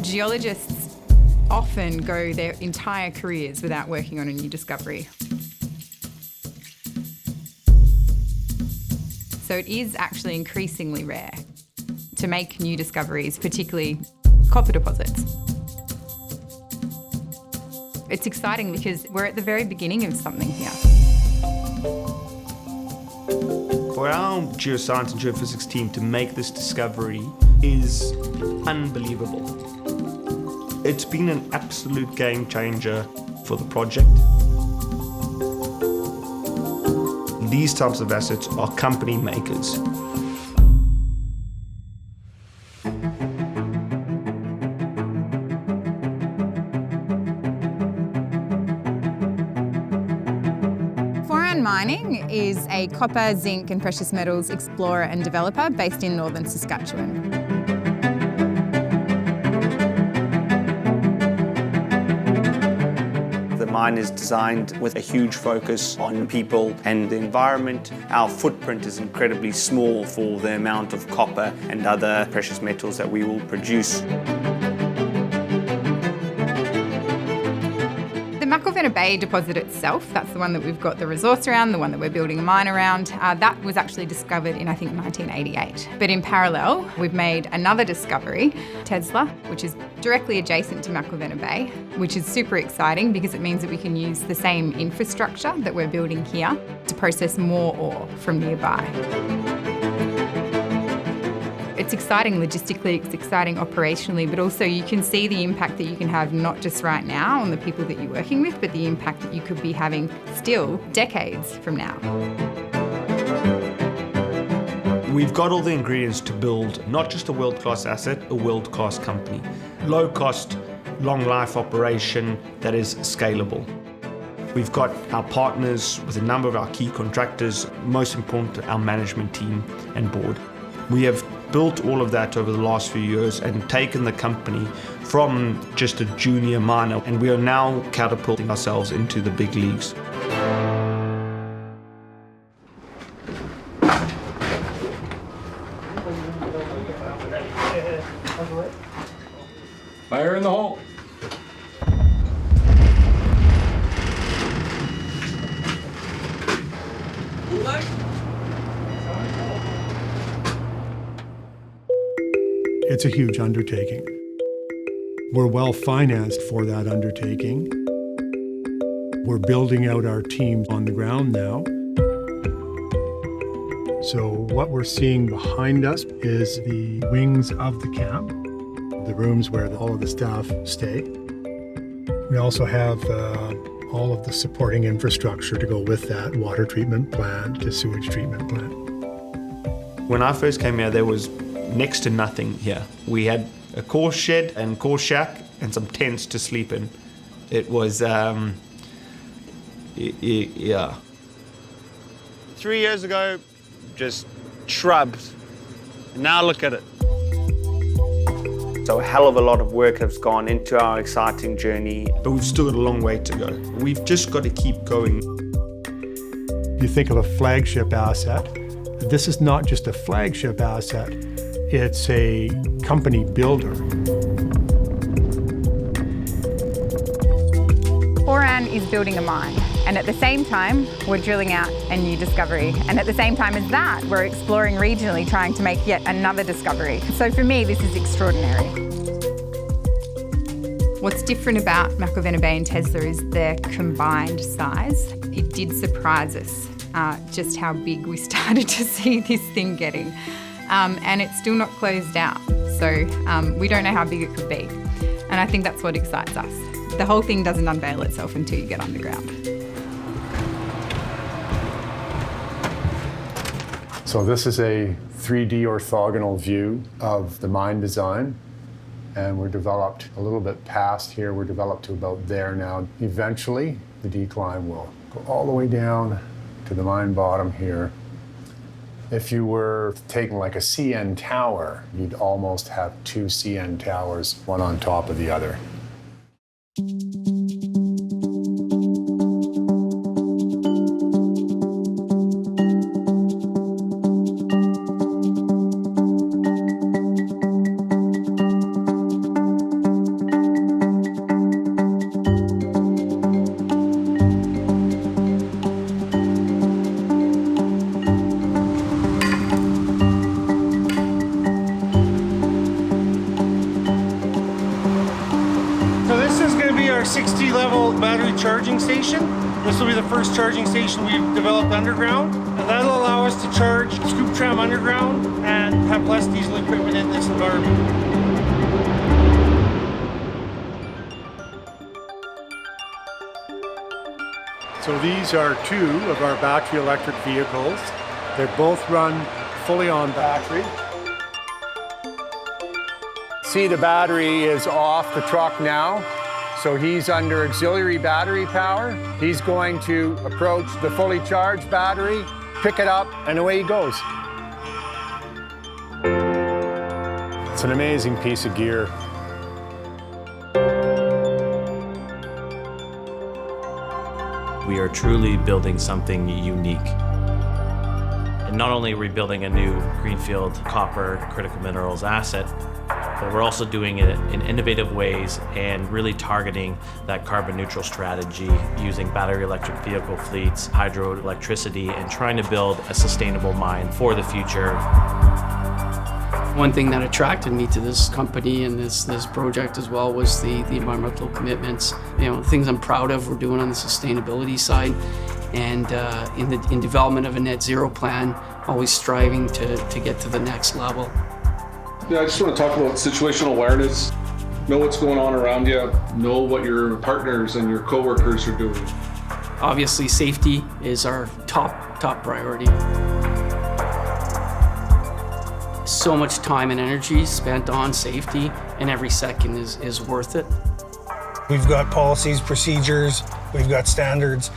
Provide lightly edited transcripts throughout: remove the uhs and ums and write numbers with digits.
Geologists often go their entire careers without working on a new discovery. So it is actually increasingly rare to make new discoveries, particularly copper deposits. It's exciting because we're at the very beginning of something here. For our geoscience and geophysics team to make this discovery is unbelievable. It's been an absolute game changer for the project. These types of assets are company makers. Foran Mining is a copper, zinc and precious metals explorer and developer based in northern Saskatchewan. The mine is designed with a huge focus on people and the environment. Our footprint is incredibly small for the amount of copper and other precious metals that we will produce. The McIlvenna Bay deposit itself, that's the one that we've got the resource around, the one that we're building a mine around, that was actually discovered in, I think, 1988. But in parallel, we've made another discovery, Tesla, which is directly adjacent to McIlvenna Bay, which is super exciting because it means that we can use the same infrastructure that we're building here to process more ore from nearby. It's exciting logistically, it's exciting operationally, but also you can see the impact that you can have not just right now on the people that you're working with, but the impact that you could be having still decades from now. We've got all the ingredients to build not just a world-class asset, a world-class company. Low-cost, long-life operation that is scalable. We've got our partners with a number of our key contractors, most important, our management team and board. We have built all of that over the last few years and taken the company from just a junior miner, and we are now catapulting ourselves into the big leagues. Fire in the hole. It's a huge undertaking. We're well financed for that undertaking. We're building out our team on the ground now. So what we're seeing behind us is the wings of the camp, the rooms where all of the staff stay. We also have all of the supporting infrastructure to go with that, water treatment plant to sewage treatment plant. When I first came here, there was next to nothing here. We had a core shed and core shack and some tents to sleep in. It was, yeah. 3 years ago, just shrubs. Now look at it. So a hell of a lot of work has gone into our exciting journey. But we've still got a long way to go. We've just got to keep going. You think of a flagship asset. This is not just a flagship asset. It's a company builder. Foran is building a mine, and at the same time, we're drilling out a new discovery. And at the same time as that, we're exploring regionally, trying to make yet another discovery. So for me, this is extraordinary. What's different about McIlvenna Bay and Tesla is their combined size. It did surprise us just how big we started to see this thing getting. And it's still not closed out. So we don't know how big it could be. And I think that's what excites us. The whole thing doesn't unveil itself until you get underground. So this is a 3D orthogonal view of the mine design. And we're developed a little bit past here. We're developed to about there now. Eventually, the decline will go all the way down to the mine bottom here. If you were taking like a CN tower, you'd almost have two CN towers, one on top of the other. multi-level battery charging station. This will be the first charging station we've developed underground. And that'll allow us to charge scoop tram underground and have less diesel equipment in this environment. So these are two of our battery electric vehicles. They both run fully on battery. See, the battery is off the truck now. So he's under auxiliary battery power. He's going to approach the fully charged battery, pick it up, and away he goes. It's an amazing piece of gear. We are truly building something unique. And not only are we building a new greenfield copper critical minerals asset, but we're also doing it in innovative ways and really targeting that carbon neutral strategy using battery electric vehicle fleets, hydroelectricity, and trying to build a sustainable mine for the future. One thing that attracted me to this company and this project as well was the environmental commitments. You know, things I'm proud of we're doing on the sustainability side, and in development of a net zero plan, always striving to get to the next level. Yeah, I just want to talk about situational awareness. Know what's going on around you. Know what your partners and your coworkers are doing. Obviously, safety is our top priority. So much time and energy spent on safety, and every second is worth it. We've got policies, procedures, we've got standards,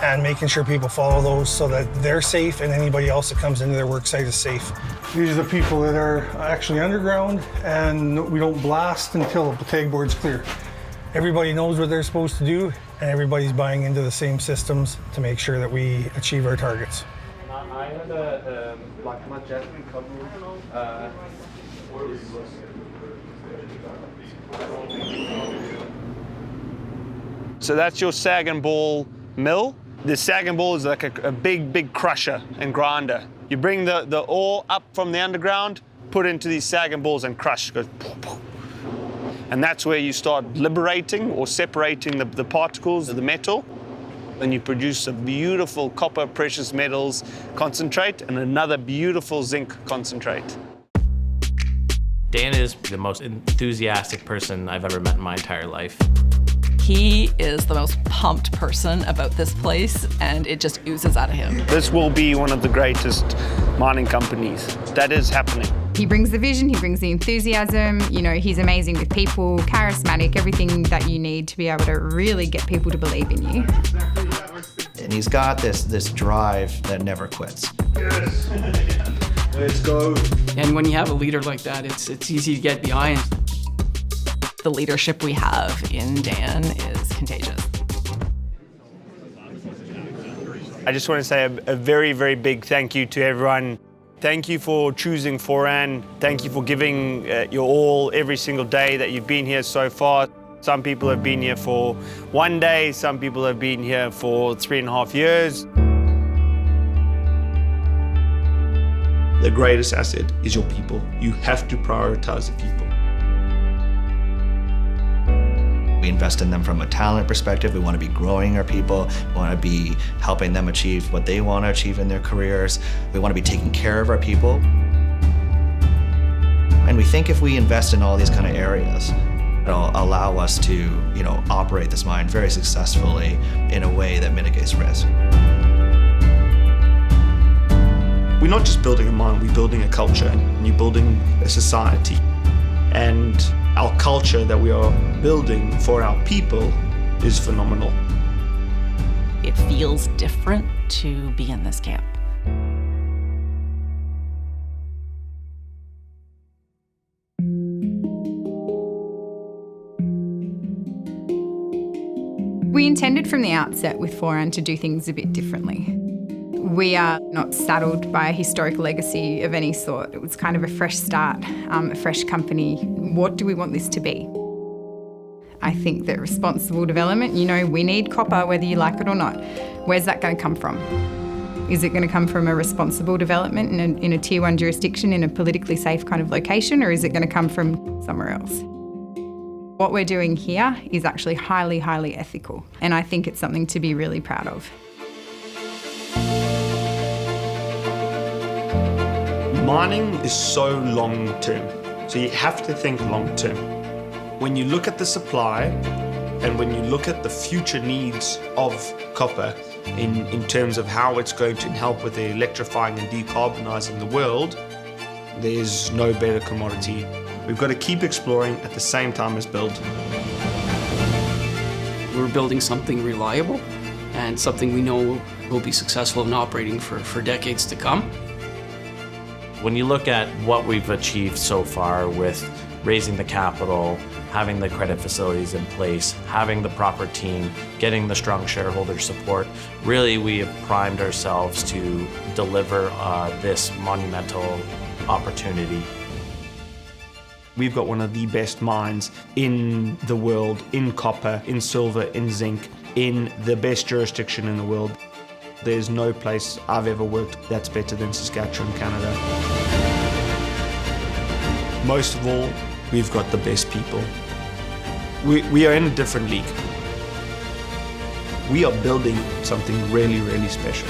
and making sure people follow those so that they're safe and anybody else that comes into their work site is safe. These are the people that are actually underground, and we don't blast until the pegboard's clear. Everybody knows what they're supposed to do, and everybody's buying into the same systems to make sure that we achieve our targets. So that's your SAG and Ball Mill. The SAG and Ball is like a big crusher and grinder. You bring the ore up from the underground, put it into these SAG and balls and crush. It goes poof, poof. And that's where you start liberating or separating the particles of the metal. And you produce a beautiful copper precious metals concentrate and another beautiful zinc concentrate. Dan is the most enthusiastic person I've ever met in my entire life. He is the most pumped person about this place, and it just oozes out of him. This will be one of the greatest mining companies. That is happening. He brings the vision, he brings the enthusiasm, you know, he's amazing with people, charismatic, everything that you need to be able to really get people to believe in you. And he's got this drive that never quits. Yes. Let's go. And when you have a leader like that, it's easy to get behind. The leadership we have in Dan is contagious. I just want to say a very, very big thank you to everyone. Thank you for choosing Foran. Thank you for giving your all every single day that you've been here so far. Some people have been here for 1 day, some people have been here for 3.5 years. The greatest asset is your people. You have to prioritize the people. We invest in them from a talent perspective. We want to be growing our people. We want to be helping them achieve what they want to achieve in their careers. We want to be taking care of our people. And we think if we invest in all these kind of areas, it'll allow us to, operate this mine very successfully in a way that mitigates risk. We're not just building a mine, we're building a culture, and you're building a society. And our culture that we are building for our people is phenomenal. It feels different to be in this camp. We intended from the outset with Foran to do things a bit differently. We are not saddled by a historical legacy of any sort. It was kind of a fresh start, a fresh company. What do we want this to be? I think that responsible development, we need copper whether you like it or not. Where's that going to come from? Is it going to come from a responsible development in a tier 1 jurisdiction in a politically safe kind of location, or is it going to come from somewhere else? What we're doing here is actually highly, highly ethical, and I think it's something to be really proud of. Mining is so long-term, so you have to think long-term. When you look at the supply and when you look at the future needs of copper in terms of how it's going to help with the electrifying and decarbonising the world, there's no better commodity. We've got to keep exploring at the same time as build. We're building something reliable and something we know will be successful in operating for decades to come. When you look at what we've achieved so far with raising the capital, having the credit facilities in place, having the proper team, getting the strong shareholder support, really we have primed ourselves to deliver this monumental opportunity. We've got one of the best mines in the world, in copper, in silver, in zinc, in the best jurisdiction in the world. There's no place I've ever worked that's better than Saskatchewan, Canada. Most of all, we've got the best people. We are in a different league. We are building something really, really special.